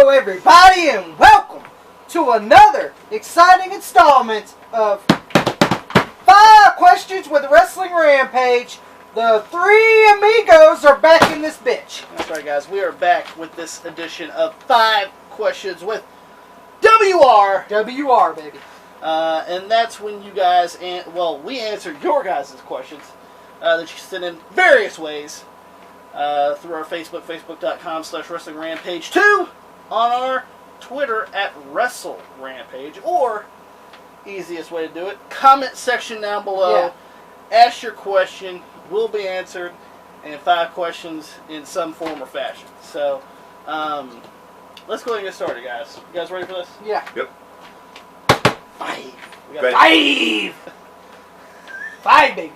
Hello everybody and welcome to another exciting installment of 5 Questions with a Wrestling Rampage. The 3 amigos are back in this bitch. That's right, guys. We are back with this edition of 5 Questions with WR. WR, baby. And that's when you guys, we answer your guys' questions that you send in various ways through our Facebook, facebook.com/WrestlingRampage2, on our Twitter @WrestleRampage, or easiest way to do it, comment section down below. Yeah. Ask your question, will be answered, and 5 questions in some form or fashion. So, let's go ahead and get started, guys. You guys ready for this? Yeah. Yep. 5. We got Ready. 5. 5, baby.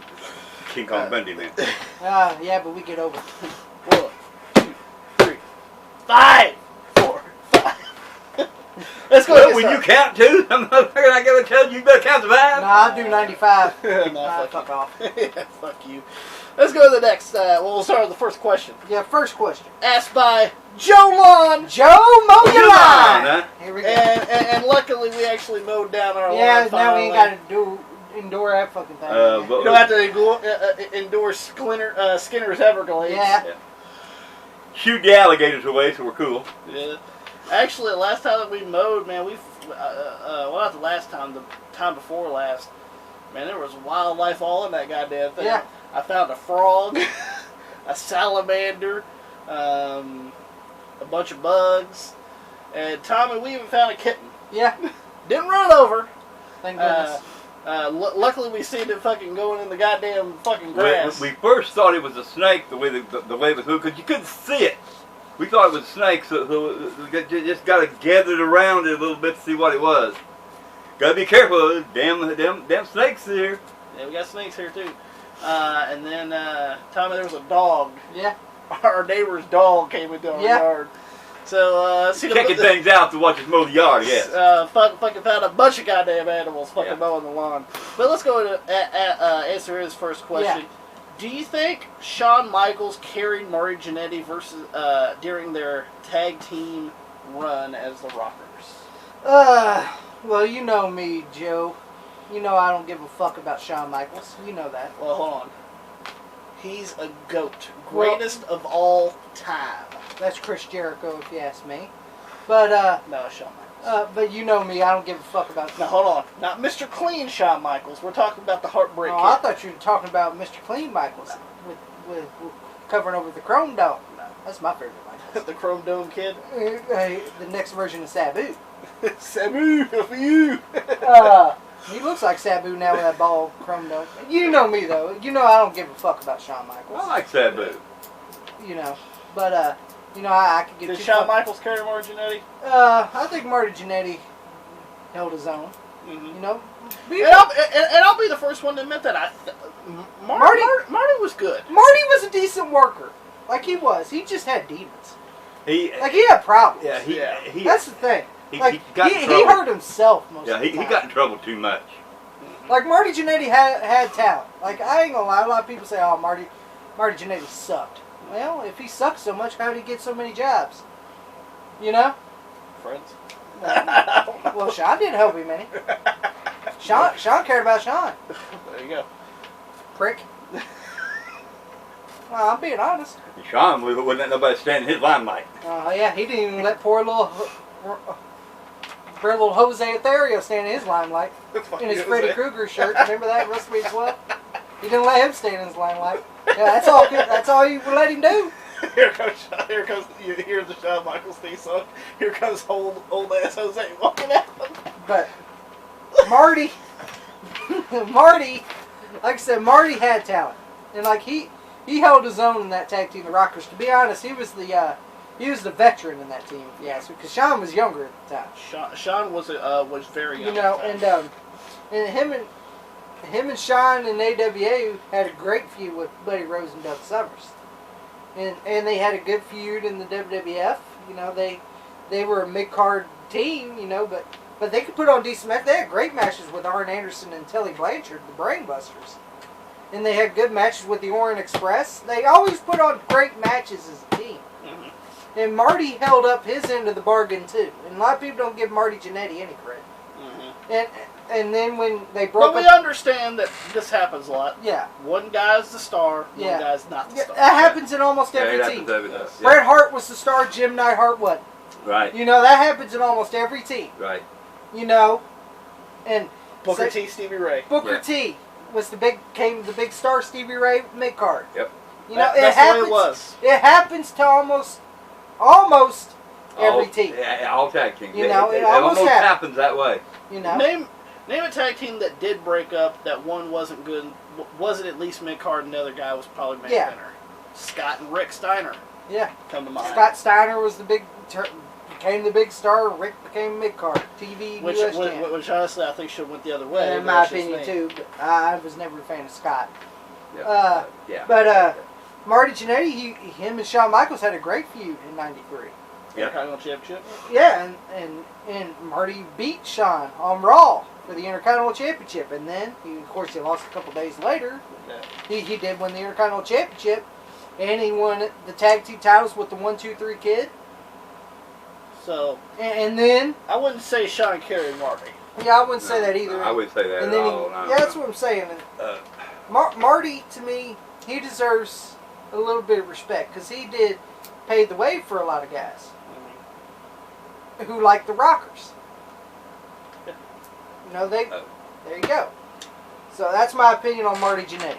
King Kong Bundy, man. Yeah, but we get over. 1, 2, 3, 5, 4, 5. Let's go. Well, when you count 2, I'm not going to tell you better count to 5. No, I'll do 95. Nah, fuck off. Yeah, fuck you. Let's go to the next. We'll start with the first question. Yeah, first question. Asked by Joe Lawn. Joe mow your Lawn, lawn. huh? Here we go. And luckily we actually mowed down our lawn. Yeah, now we finally. ain't got to endure that fucking thing. You don't have to endure Skinner's Everglades. Yeah. Shoot the alligators away, so we're cool. Yeah. Actually, the last time that we mowed, man, well, not the last time, the time before last, man, there was wildlife all in that goddamn thing. Yeah. I found a frog, a salamander, a bunch of bugs, and Tommy, we even found a kitten. Yeah. Didn't run it over. Thank goodness. Luckily, we seen it fucking going in the goddamn fucking grass. We first thought it was a snake, the way it was moving, because you couldn't see it. We thought it was a snake, so we just got to gather it around it a little bit to see what it was. Got to be careful, damn snakes here. Yeah, we got snakes here too. And then, Tommy, there was a dog. Yeah. Our neighbor's dog came into our yard. So, checking things out to watch us mow the yard, yes. Fucking found a bunch of goddamn animals fucking mowing the lawn. But let's go to answer his first question. Yeah. Do you think Shawn Michaels carried Marty Jannetty versus during their tag team run as the Rockers? Well, you know me, Joe. You know I don't give a fuck about Shawn Michaels. You know that. Well, hold on. He's a GOAT. Greatest of all time. That's Chris Jericho, if you ask me. But, No, Shawn Michaels. but you know me, I don't give a fuck about... Now, hold on. Not Mr. Clean Shawn Michaels. We're talking about the Heartbreak Oh, Kid. I thought you were talking about Mr. Clean Michaels. With covering over the Chrome Dome. No, that's my favorite Michaels. The Chrome Dome Kid. The next version of Sabu. Sabu, for you. He looks like Sabu now with that bald Chrome Dome. You know me, though. You know I don't give a fuck about Shawn Michaels. I like Sabu. You know, but, you know, I could get... Did Shawn Michaels carry Marty Jannetty? I think Marty Jannetty held his own. Mm-hmm. You know? And I'll be the first one to admit that Marty was good. Marty was a decent worker. Like he was. He just had demons. He had problems. Yeah, he that's the thing. He He hurt himself most of the time. He got in trouble too much. Like Marty Jannetty had talent. Like I ain't gonna lie, a lot of people say, "Oh, Marty Jannetty sucked." Well, if he sucked so much, how did he get so many jobs? You know? Friends. Well, Sean didn't help him any. Sean cared about Sean. There you go. Prick. Well, I'm being honest. Sean wouldn't let nobody stand in his limelight. Yeah, he didn't even let poor little Jose Etherio stand in his limelight in his Freddy Krueger shirt. Remember that in WrestleMania 12? He didn't let him stand in his limelight. Yeah, that's all. That's all you let him do. Here comes. You hear the Shawn Michaels theme song. Here comes old ass Jose walking out. But Marty, like I said, Marty had talent, and like he held his own in that tag team, the Rockers. To be honest, he was the veteran in that team, if you ask me, because Shawn was younger at the time. Sean was very young. You know, and him and Shawn and AWA had a great feud with Buddy Rose and Doug Summers, and they had a good feud in the WWF. You know, they were a mid-card team. You know, but they could put on decent matches. They had great matches with Arn Anderson and Tully Blanchard, the Brainbusters. And they had good matches with the Orient Express. They always put on great matches as a team. Mm-hmm. And Marty held up his end of the bargain too. And a lot of people don't give Marty Jannetty any credit. And then when they broke But we up, understand that this happens a lot. yeah, One guy's the star, one Yeah. guy's not the star. that happens in almost Yeah, every it team. happens every time. Yeah. Bret Hart was the star, Jim Neidhart wasn't. Right. You know, that happens in almost every team. Right. You know, and Booker T, Stevie Ray. Booker Yeah. T was the big star. Stevie Ray mid card. Yep. You know, That's happens. the way it was. It happens to almost every team. Yeah, all tag teams. You know, it it almost happens that way. You know, Name a tag team that did break up. That one wasn't good. Wasn't at least mid card, and the other guy was probably main Yeah. eventer. Scott and Rick Steiner yeah. come to mind. Scott Steiner was became the big star. Rick became mid card. TV which, US which, champ. which honestly I think should have went the other way. In but my that's just opinion me. too. But I was never a fan of Scott. Yeah. Yeah. But Marty Jannetty, him and Shawn Michaels had a great feud in '93. Yeah. Intercontinental Championship. Yeah, and Marty beat Shawn on Raw for the Intercontinental Championship, and then he lost a couple days later. Yeah. He did win the Intercontinental Championship, and he won the tag team titles with the 1-2-3 Kid. So And then I wouldn't say Sean carried Marty. yeah, I wouldn't say that either. No, I wouldn't say that And at then all. yeah, that's what I'm saying. Marty, to me, he deserves a little bit of respect because he did pave the way for a lot of guys who like the Rockers. You know, there you go. So that's my opinion on Marty Jannetty.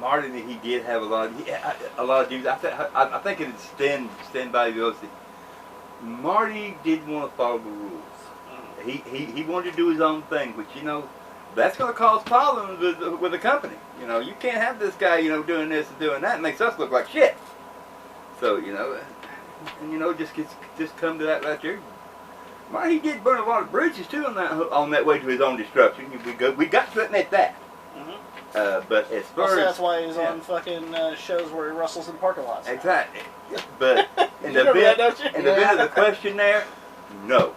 Marty, he did have a lot of dudes. I think it'd stand by the honesty. Marty didn't want to follow the rules. He wanted to do his own thing, which that's going to cause problems with the company. You can't have this guy doing this and doing that. It makes us look like shit. So and just come to that right there. Marty did burn a lot of bridges too on that way to his own destruction. We got to admit that. But as far Also, as that's why he's on fucking shows where he wrestles in parking lots. now. exactly, but in You the remember bit that, don't you? in the bit of the question there, no,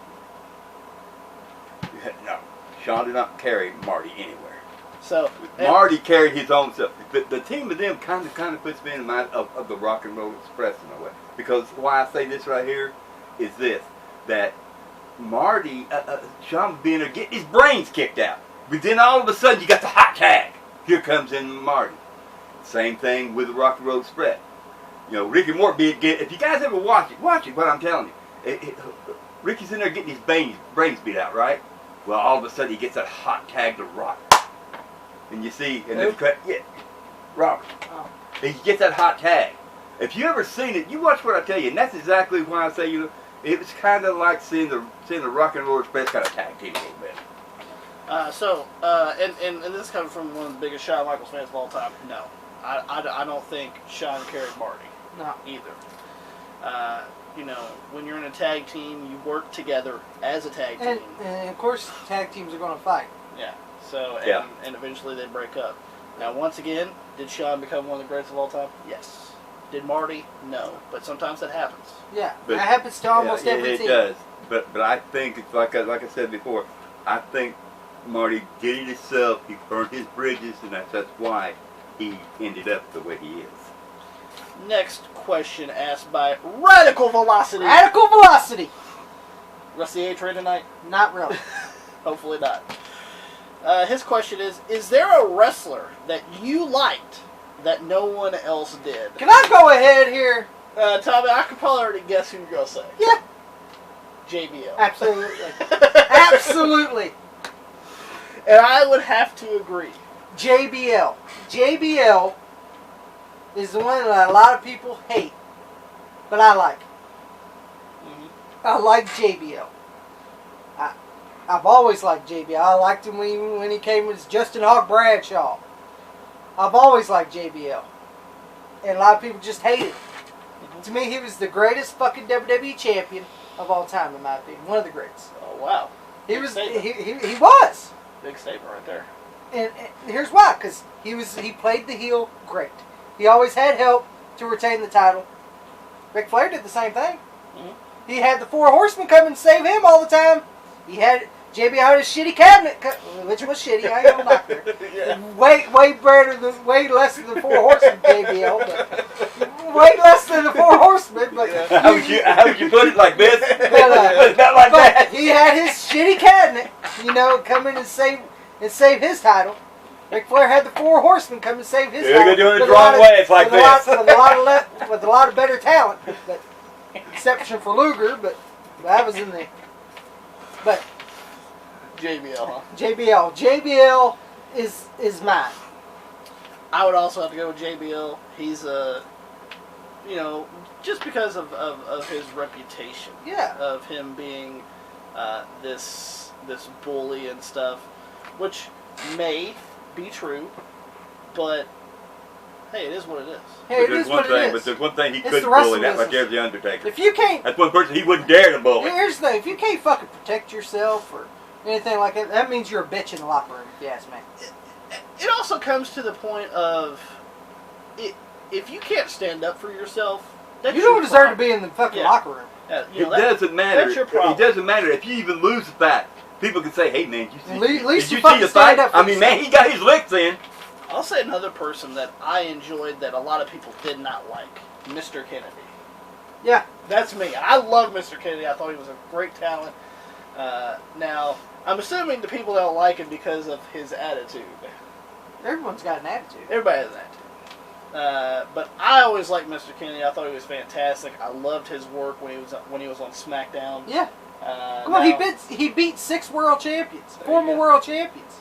Sean did not carry Marty anywhere. So Marty carried his own stuff. The team of them kind of puts me in mind of the Rock and Roll Express in a way. Because why I say this right here is this, that Marty, Sean being there getting his brains kicked out. But then all of a sudden you got the hot tag. Here comes in Marty. Same thing with the Rock and Roll Express. Rick and Morty, if you guys ever watch it, what I'm telling you. Ricky's in there getting his brains beat out, right? Well, all of a sudden he gets that hot tag to Rock. And you see, Robert. Oh. He gets that hot tag. If you ever seen it, you watch what I tell you, and that's exactly why I say it was kind of like seeing the Rock and Roll Express kind of tag team a little bit. And this is coming from one of the biggest Shawn Michaels fans of all time. No, I don't think Shawn carried Marty. No. Either. When you're in a tag team, you work together as a tag team. And of course, tag teams are going to fight. Yeah. So, Yeah. and eventually they break up. Now, once again, did Shawn become one of the greatest of all time? Yes. Did Marty? No. But sometimes that happens. Yeah, But- that happens to almost every it team. does. But I think it's like I said before. I think Marty did it himself. He burned his bridges, and that's why he ended up the way he is. Next question asked by Radical Velocity. Radical Velocity. Rest the A train tonight? Not really. Hopefully not. His question is there a wrestler that you liked that no one else did? Can I go ahead here? Tommy, I could probably already guess who you're going to say. Yeah. JBL. Absolutely. Absolutely. And I would have to agree. JBL. JBL is the one that a lot of people hate, but I like. I like JBL. I've always liked JBL. I liked him when he came as Justin Hawk Bradshaw. I've always liked JBL. And a lot of people just hate it. To me, he was the greatest fucking WWE champion of all time, in my opinion. One of the greats. Oh, wow. He Big was. statement. He was. Big statement right there. And here's why. Because he played the heel great. He always had help to retain the title. Ric Flair did the same thing. He had the Four Horsemen come and save him all the time. He had JBL had a shitty cabinet, which was shitty. I ain't gonna knock there. Yeah. Way better than, way less than the Four Horsemen JBL. But way less than the Four Horsemen, but How would you put it like this? But, Not like that. he had his shitty cabinet, come in and save his title. Ric Flair had the Four Horsemen come and save his title. You're doing it the wrong way. It's like this. With a lot of better talent, but exception for Luger, but that was in the. But JBL, huh? JBL is mine. I would also have to go with JBL. He's just because of his reputation. Yeah. Of him being this bully and stuff, which may be true, but hey, it is what it is. Hey, it is what it is. But there's one thing he It's couldn't the bully, wrestling that right business. there's the Undertaker. If you can't, That's one person he wouldn't dare to bully. here's the thing: if you can't fucking protect yourself or anything like that, that means you're a bitch in the locker room. If you ask me. It also comes to the point of if you can't stand up for yourself, that's You don't your deserve problem. to be in the fucking Yeah. locker room. It doesn't matter. That's your problem. It doesn't matter if you even lose the fight. People can say, "Hey man, At least did you you see fucking the stand fight?" up for I mean, man, he got his licks in. I'll say another person that I enjoyed that a lot of people did not like, Mr. Kennedy. Yeah. That's me. I love Mr. Kennedy. I thought he was a great talent. Now, I'm assuming the people don't like him because of his attitude. Everyone's got an attitude. Everybody has an attitude. But I always liked Mr. Kennedy. I thought he was fantastic. I loved his work when he was on SmackDown. Yeah. Come on, he beat 6 world champions, former world champions,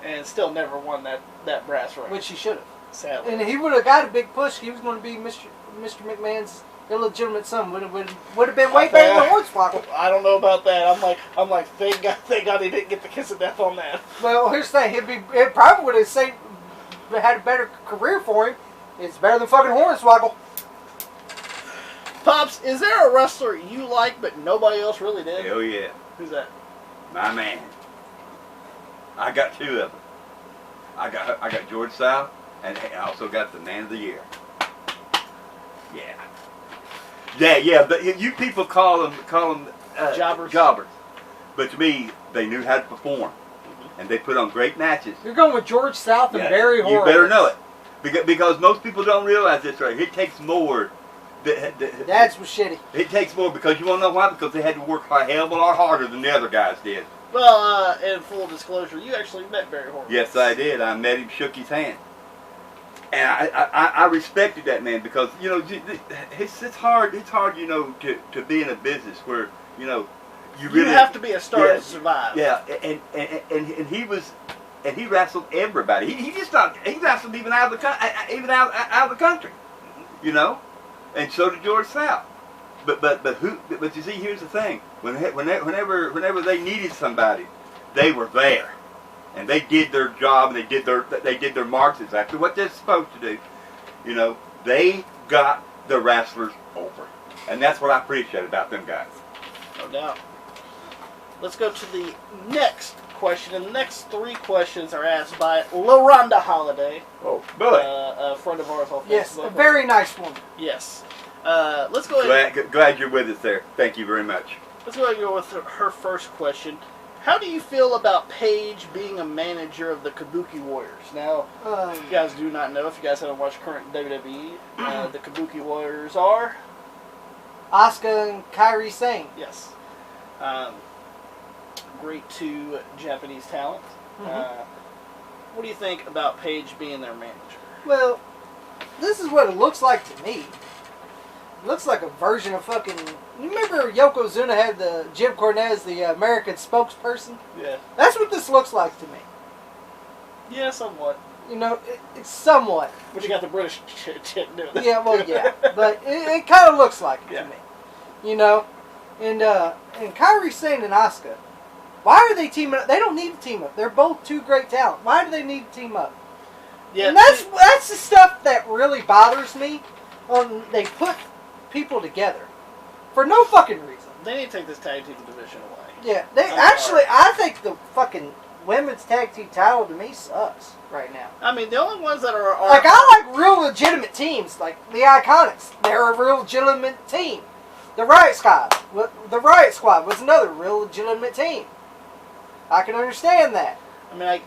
and still never won that brass ring. which he should have. Sadly. And he would have got a big push. He was going to be Mr. McMahon's illegitimate son. Would have been way better than Hornswoggle. I don't know about that. I'm like, thank God he didn't get the kiss of death on that. Well, here's the thing: it probably would have had a better career for him. It's better than fucking Hornswoggle. Pops, is there a wrestler you like but nobody else really did? Hell yeah, Who's that? my man. I got 2 of them. I got George South, and I also got the Man of the Year. Yeah. But you people call them jobbers. But to me, they knew how to perform, and they put on great matches. You're going with George South and Barry Horowitz. You better know it, because most people don't realize this. Right, it takes more. That's was shitty. It takes more because you want to know why? Because they had to work a hell of a lot harder than the other guys did. Well, in full disclosure, you actually met Barry Horowitz. Yes, I did. I met him, shook his hand. And I respected that man because, it's hard, to be in a business where, you really have to be a star to survive. Yeah, and he wrestled everybody. He wrestled even out of the country, and so did George South. But you see, here's the thing: whenever they needed somebody, they were there, and they did their job, and they did their marks exactly what they're supposed to do. They got the wrestlers over, and that's what I appreciate about them guys. No doubt. Let's go to the next question, and the next 3 questions are asked by LaRonda Holiday. Oh, boy. A friend of ours on Facebook. Yes, a very nice woman. Yes. Let's go ahead. Glad you're with us there. Thank you very much. Let's go ahead and go with her first question. How do you feel about Paige being a manager of the Kabuki Warriors? Now, if you guys do not know, if you guys haven't watched current WWE, the Kabuki Warriors are Asuka and Kairi Sane. Yes. Great 2 Japanese talent. What do you think about Paige being their manager? Well, this is what it looks like to me. It looks like a version of fucking... You remember Yokozuna had the Jim Cornette as the American spokesperson? Yeah. That's what this looks like to me. Yeah, somewhat. It's somewhat. But you got the British chick doing it. Yeah, well, yeah. But it kind of looks like it to me. And Kairi Sane and Asuka, why are they teaming up? They don't need to team up. They're both 2 great talent. Why do they need to team up? Yeah, and that's the stuff that really bothers me. They put people together for no fucking reason. They need to take this tag team division away. Yeah, I think the fucking women's tag team title to me sucks right now. I mean, the only ones that are like, I like real legitimate teams, like the Iconics. They're a real legitimate team. The Riot Squad was another real legitimate team. I can understand that. I mean,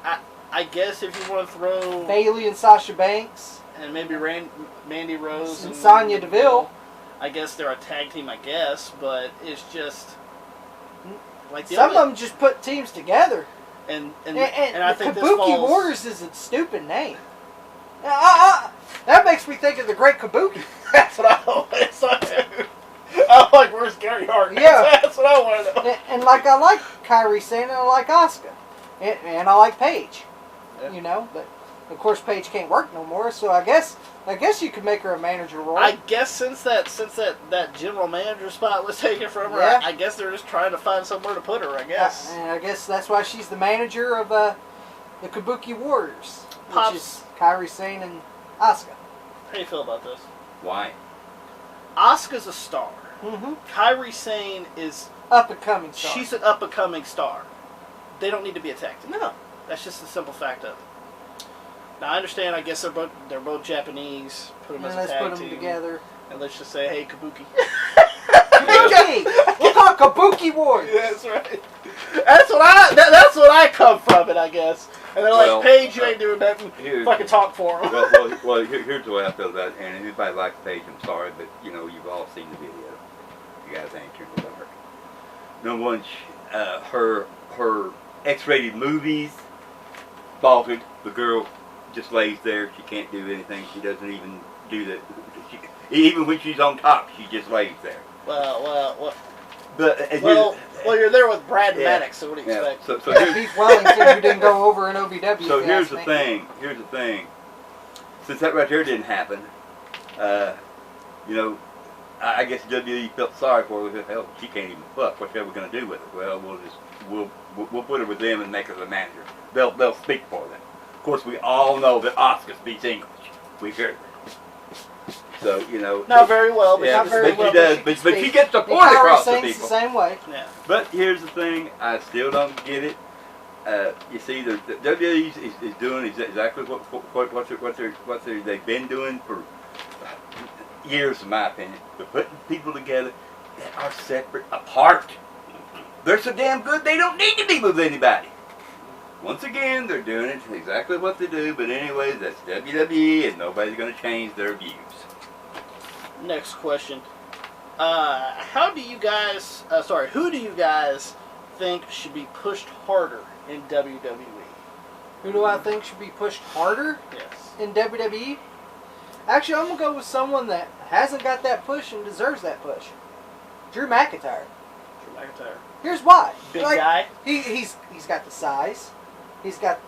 I guess if you want to throw Bayley and Sasha Banks, and maybe Mandy Rose and Sonya Deville. I guess they're a tag team, I guess, but it's just like some of them just put teams together. And I think Kabuki this falls... Warriors is a stupid name. That makes me think of the Great Kabuki. That's what I always say. I'm like, where's Gary Hart? Yeah. That's what I want to know. And like, I like Kairi Sane and I like Asuka. And I like Paige. Yeah. You know, but of course Paige can't work no more, so I guess you could make her a manager role. I guess since that general manager spot was taken from her, Yeah. I guess they're just trying to find somewhere to put her, I guess. And I guess that's why she's the manager of the Kabuki Warriors. Pops. Which is Kairi Sane and Asuka. How do you feel about this? Why? Asuka's a star. Mm-hmm. Kairi Sane is... Up and coming star. She's an up-and-coming star. They don't need to be a tag team. No. That's just the simple fact of it. Now, I understand, I guess they're both Japanese. Put them as a let's tag put them team. together. And let's just say, hey, Kabuki. Kabuki! We'll call it Kabuki Warriors. That's right. That's what I come from it, I guess. And they're like, Paige, you ain't doing nothing. Fucking talk for them. well, here's the way I feel about it. And if anybody likes Paige, I'm sorry, but you've all seen the video. You guys ain't turned it dark. Number one, her X-rated movies, faltered. The girl just lays there. She can't do anything. She doesn't even do that. Even when she's on top, she just lays there. Well. But you're there with Brad Maddox, so what do you expect? So here's, Beef Wellington, who didn't go over in OVW. so here's the thing. Since that right there didn't happen, I guess WWE felt sorry for her. Hell, she can't even fuck. What are we going to do with her? Well, we'll put her with them and make her the manager. They'll speak for them. Of course, we all know that Asuka speaks English. We heard her. So, Not very well, but not very well, she does. But she gets the point across to people. The same way. Yeah. But here's the thing, I still don't get it. You see, the WWE is doing exactly what they've been doing for years, in my opinion. They're putting people together that are separate, apart. They're so damn good, they don't need to be with anybody. Once again, they're doing it exactly what they do, but anyways, that's WWE, and nobody's going to change their views. Next question. Who do you guys think should be pushed harder in WWE? Who do I think should be pushed harder Yes. in WWE? Actually, I'm going to go with someone that hasn't got that push and deserves that push. Drew McIntyre. Drew McIntyre. Here's why. Big guy. He's got the size. He's got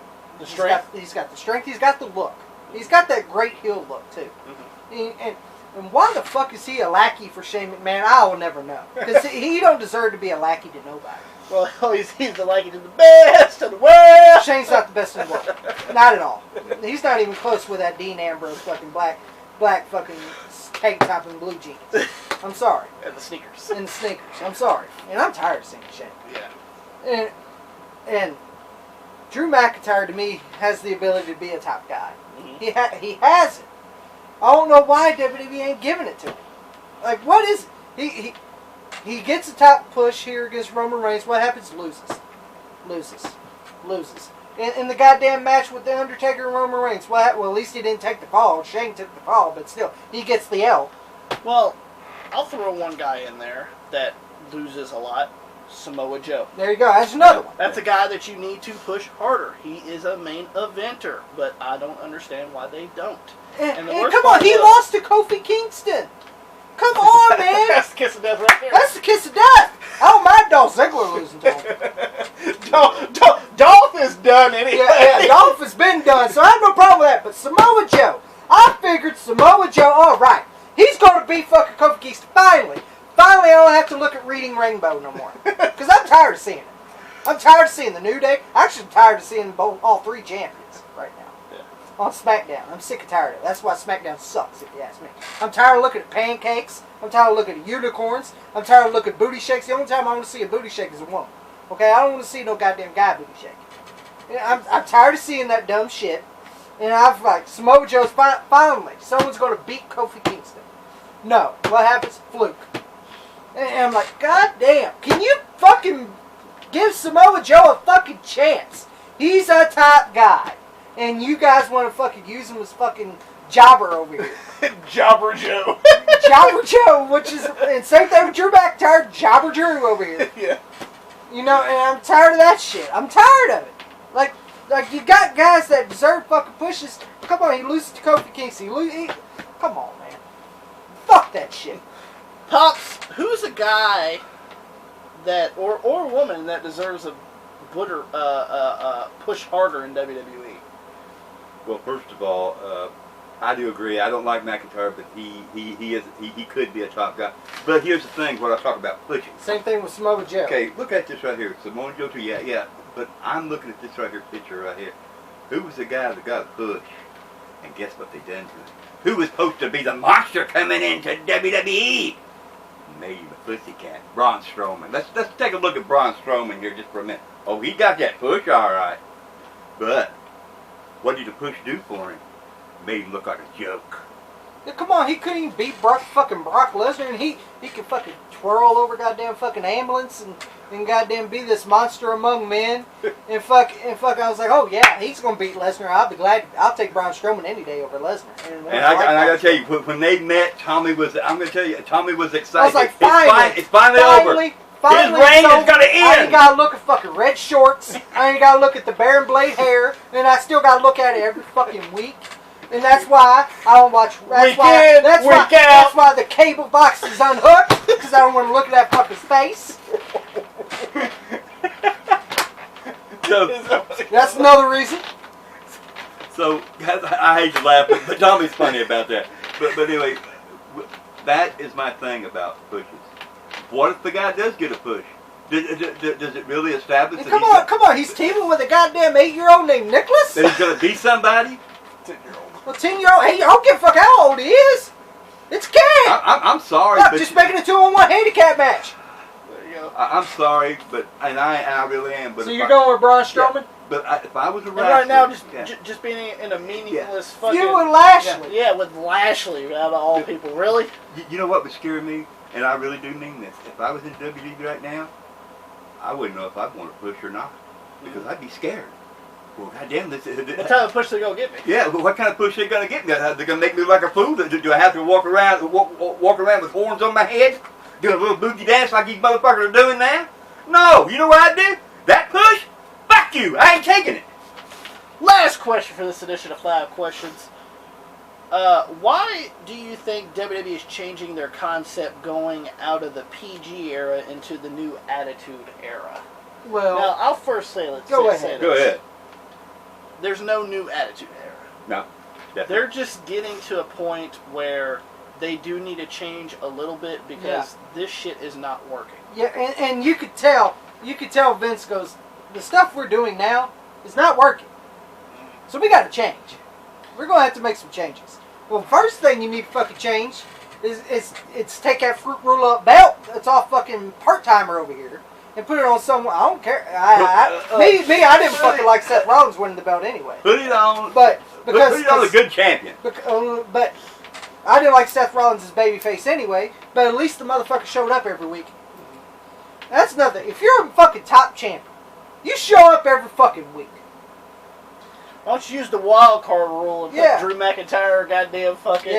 The strength. He's got the strength. He's got the look. He's got that great heel look too. Mm-hmm. And why the fuck is he a lackey for Shane McMahon? I will never know. Because he don't deserve to be a lackey to nobody. Well, he's the lackey to the best of the world. Shane's not the best in the world. Not at all. He's not even close with that Dean Ambrose fucking black fucking tank top and blue jeans. I'm sorry. And the sneakers. And the sneakers. I'm sorry. And I'm tired of seeing Shane. Yeah. And Drew McIntyre to me has the ability to be a top guy. Mm-hmm. He has it. I don't know why WWE ain't giving it to him. Like, what is it? He gets a top push here against Roman Reigns. What happens? Loses. In the goddamn match with The Undertaker and Roman Reigns. Well, at least he didn't take the fall. Shane took the fall, but still, he gets the L. Well, I'll throw one guy in there that loses a lot. Samoa Joe. There you go. That's another one. That's a guy that you need to push harder. He is a main eventer, but I don't understand why they don't. And the worst come on, part he was- lost to Kofi Kingston. Come on, man. That's the kiss of death right there. That's the kiss of death. I don't mind Dolph Ziggler losing to him. Dolph is done anyway. Yeah, Dolph has been done, so I have no problem with that. But Samoa Joe, I figured Samoa Joe, all right, he's going to beat fucking Kofi Kingston. Finally, I don't have to look at Reading Rainbow no more. Because I'm tired of seeing it. I'm tired of seeing the New Day. Actually, I'm tired of seeing all three champions right now. On SmackDown. I'm sick and tired of it. That's why SmackDown sucks, if you ask me. I'm tired of looking at pancakes. I'm tired of looking at unicorns. I'm tired of looking at booty shakes. The only time I want to see a booty shake is a woman. Okay? I don't want to see no goddamn guy booty shake. I'm tired of seeing that dumb shit. And I've like, Samoa Joe's finally, someone's going to beat Kofi Kingston. No. What happens? Fluke. And I'm like, God damn. Can you fucking give Samoa Joe a fucking chance? He's a top guy. And you guys want to fucking use him as fucking Jobber over here. Jobber Joe. Jobber Joe, which is, and same thing with Drew McIntyre, Jobber Drew over here. Yeah. You know, and I'm tired of that shit. I'm tired of it. Like you got guys that deserve fucking pushes. Come on, he loses to Kofi Kingston. Come on, man. Fuck that shit. Pops, who's a guy that, or woman that deserves a push harder in WWE? Well, first of all, I do agree. I don't like McIntyre, but he could be a top guy. But here's the thing: what I talk about pushing. Same thing with Samoa Joe. Okay, look at this right here. Samoa Joe too. Yeah. But I'm looking at this right here picture right here. Who was the guy that got pushed? And guess what they done to him? Who was supposed to be the monster coming into WWE? Made him a pussycat. Braun Strowman. Let's take a look at Braun Strowman here just for a minute. Oh, he got that push, all right. But what did the push do for him? Made him look like a joke. Yeah, come on, he couldn't even beat fucking Brock Lesnar, and he could fucking twirl over goddamn fucking ambulance and goddamn be this monster among men. and fuck, I was like, oh yeah, he's gonna beat Lesnar. I'll be glad. I'll take Braun Strowman any day over Lesnar. And I gotta tell you, when they met, Tommy was excited. I was like, finally, it's finally over. His reign is gonna end. I ain't gotta look at fucking red shorts. I ain't gotta look at the Baron Blade hair, and I still gotta look at it every fucking week. And that's why I don't watch. That's why the cable box is unhooked, because I don't want to look at that fucker's face. So, that's another reason. So, guys, I hate to laugh, but Tommy's funny about that. But anyway, that is my thing about pushes. What if the guy does get a push? Does it really establish? Come on, he's teaming with a goddamn 8-year-old named Nicholas. That he's gonna be somebody. 10-year-old. Well, 10-year-old, hey, I don't give a fuck how old he is. It's a kid. I'm sorry, Look, but just making a 2-on-1 handicap match. There you go. I'm sorry, but I really am. But so you're going with Braun Strowman? Yeah, but if I was a wrestler, and right now, just being in a meaningless fucking. You and Lashley. Yeah, with Lashley out of all people, really. You know what would scare me, and I really do mean this. If I was in WWE right now, I wouldn't know if I'd want to push or not, because I'd be scared. Well, goddamn, what type of push they gonna get me? Yeah, but what kind of push they gonna get me? They're gonna make me look like a fool. Do I have to walk around with horns on my head, doing a little boogie dance like these motherfuckers are doing now? No, you know what I do? That push? Fuck you! I ain't taking it. Last question for this edition of 5 Questions. Why do you think WWE is changing their concept going out of the PG era into the new Attitude era? Well, now I'll first say Go this. ahead. There's no new Attitude era. No. Definitely. They're just getting to a point where they do need to change a little bit because this shit is not working. Yeah, and you could tell Vince goes, the stuff we're doing now is not working. So we got to change. We're going to have to make some changes. Well, first thing you need to fucking change is take that fruit roll-up belt that's all fucking part-timer over here and put it on someone. I don't care. I didn't fucking like Seth Rollins winning the belt anyway. Put it on. But because put it on a good champion. But I didn't like Seth Rollins' babyface anyway. But at least the motherfucker showed up every week. That's nothing. If you're a fucking top champion, you show up every fucking week. Why don't you use the wild card rule and put Drew McIntyre, goddamn fucking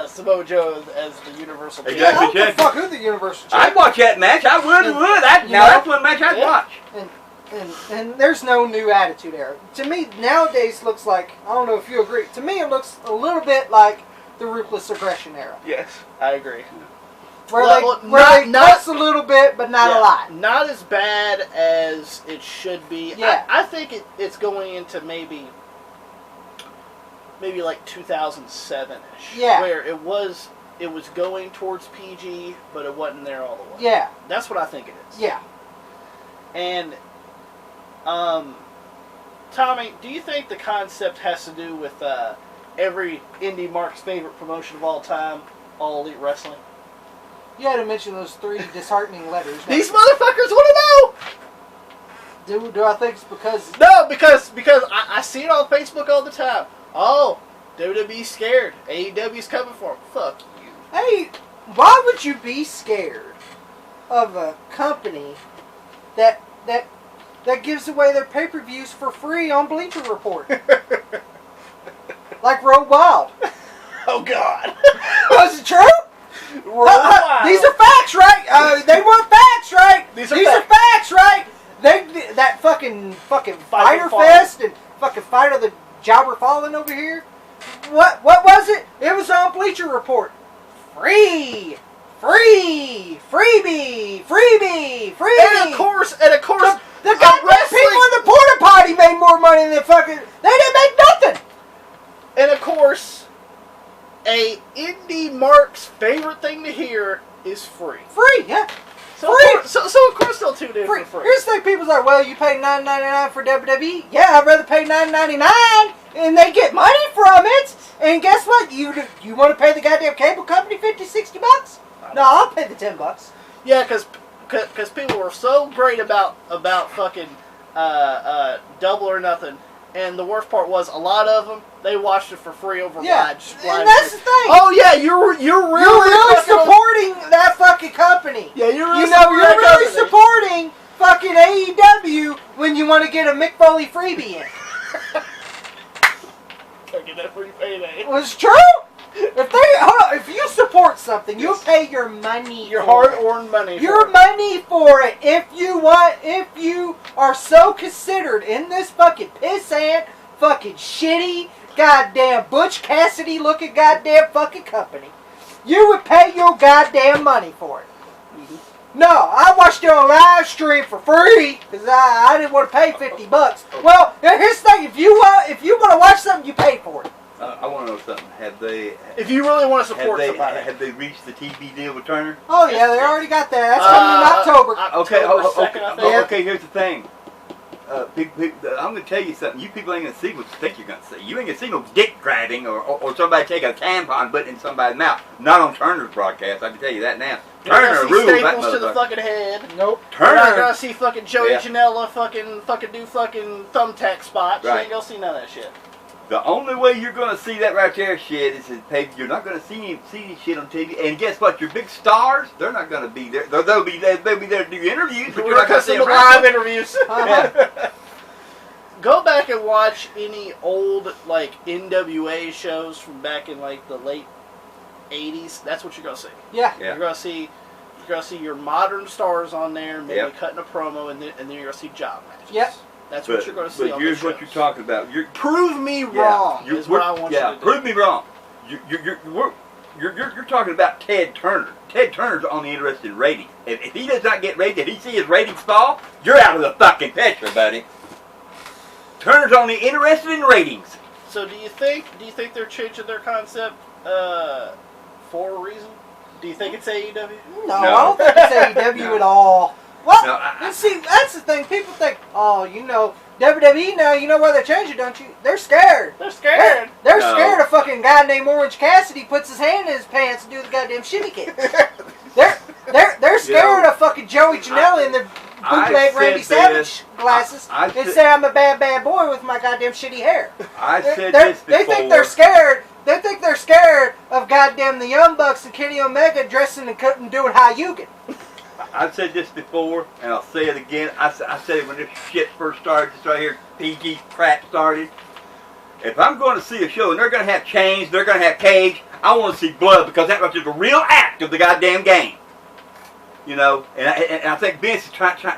Samoa Joe as the Universal Champion? Yeah, I don't give a fuck who the Universal Champion. I'd watch that match. I would. That's one match I'd watch. And there's no new Attitude Era. To me, nowadays looks like, I don't know if you agree, to me it looks a little bit like the Ruthless Aggression Era. Yes, I agree. Where they cuss a little bit, but not a lot. Not as bad as it should be. Yeah. I think it's going into maybe like 2007-ish. Yeah. Where it was going towards PG, but it wasn't there all the way. Yeah. That's what I think it is. Yeah. And, Tommy, do you think the concept has to do with every indie mark's favorite promotion of all time, All Elite Wrestling? You had to mention those 3 disheartening letters. These motherfuckers want to know! Do I think it's because... No, because I see it on Facebook all the time. Oh, WWE's scared. AEW's coming for them. Fuck you. Hey, why would you be scared of a company that gives away their pay-per-views for free on Bleacher Report? Like Road Wild. Oh, God. Was it true? Road Wild. These are facts, right? They weren't facts, right? These are facts, right? That fucking Fighter Fest and fucking Fight of the Jobber Fallen over here. What was it? It was on Bleacher Report. Freebie. And of course, the goddamn people in the porta potty made more money than fucking. They didn't make nothing. And of course, a indie mark's favorite thing to hear is free. Free, yeah. So free. Of course they'll tune in Free. for free. Here's the thing: people's like, well, you pay $9.99 for WWE. Yeah, I'd rather pay $9.99, and they get money from it. And guess what? You want to pay the goddamn cable company $50-$60? No, I'll pay the $10. Yeah, because people were so great about fucking Double or Nothing, and the worst part was a lot of them they watched it for free over live. And that's the thing. Oh yeah, you're really supporting that fucking company. Yeah, you're really supporting fucking AEW when you want to get a Mick Foley freebie in. Get that free payday. It was true. If you support something, you'll pay your money. Your hard-earned money. Your money for it. If you are so considered in this fucking pissant, fucking shitty, goddamn Butch Cassidy looking goddamn fucking company, you would pay your goddamn money for it. Mm-hmm. No, I watched it on live stream for free because I didn't want to pay $50. Well, here's the thing: if you want to watch something, you pay for it. I want to know something. If you really want to support somebody, have they reached the TV deal with Turner? Oh yeah, they already got that. That's coming in October. Okay. Here's the thing. I'm going to tell you something. You people ain't going to see what you think you're going to see. You ain't going to see no dick grabbing or somebody taking a tampon put in somebody's mouth. Not on Turner's broadcast. I can tell you that now. Turner rules that staples to the fucking head. Nope. Turner. You're not going to see fucking Joey Janela fucking do fucking thumbtack spots. Right. You ain't going to see none of that shit. The only way you're going to see that right there shit is you're not going to see this shit on TV. And guess what? Your big stars, they're not going to be there. They'll be there to do interviews, but you're not going to see them live interviews. Uh-huh. Go back and watch any old like NWA shows from back in like the late '80s. That's what you're going to see. Yeah. You're going to see your modern stars on there, maybe cutting a promo, and then you're going to see job matches. Yep. That's what you're going to see. But here's what you're talking about. Prove me wrong is what I want you to do. Prove me wrong. You're talking about Ted Turner. Ted Turner's only interested in ratings. If he does not get ratings, if he sees his ratings fall, you're out of the fucking picture, buddy. Turner's only interested in ratings. So do you think they're changing their concept for a reason? Do you think it's AEW? No, I don't think it's AEW at all. Well, and see, that's the thing. People think, WWE now, you know why they changed it, don't you? They're scared. They're scared. They're scared of fucking guy named Orange Cassidy puts his hand in his pants and do the goddamn shimmy kick. They're scared of fucking Joey Janela in the bootleg Randy Savage glasses and say I'm a bad boy with my goddamn shitty hair. They think they're scared. They think they're scared of goddamn the Young Bucks and Kenny Omega dressing and doing Hayugan. I've said this before, and I'll say it again. I said it when this shit first started, this right here, PG crap started. If I'm going to see a show and they're going to have chains, they're going to have cage, I want to see blood because that was just a real act of the goddamn game. You know, and I think Vince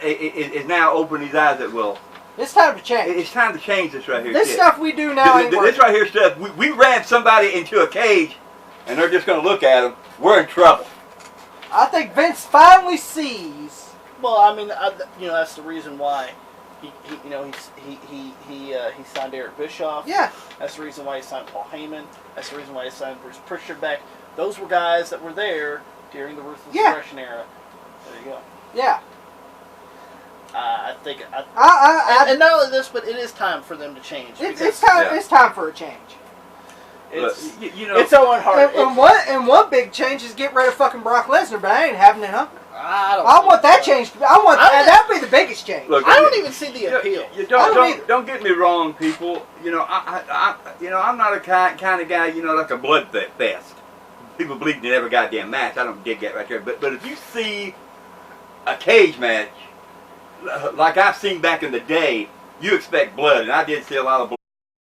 is now opening his eyes that, well, it's time to change. It's time to change this right here. This stuff we do now ain't working. This right here stuff, we ran somebody into a cage and they're just going to look at them. We're in trouble. I think Vince finally sees. Well, I mean, that's the reason why he signed Eric Bischoff. Yeah. That's the reason why he signed Paul Heyman. That's the reason why he signed Bruce Prichard back. Those were guys that were there during the Ruthless Aggression era. There you go. Yeah. I think. And not only this, but it is time for them to change. It's time. It's time for a change. It's it's Owen Hart. And one big change is get rid of fucking Brock Lesnar, but I ain't having it, huh? I want that change. That'd be the biggest change. Look, I don't even see the appeal. Don't get me wrong, people. I'm not a kind of guy. Like a blood fest. People believe in every goddamn match. I don't dig that right there. But if you see a cage match like I've seen back in the day, you expect blood, and I did see a lot of blood.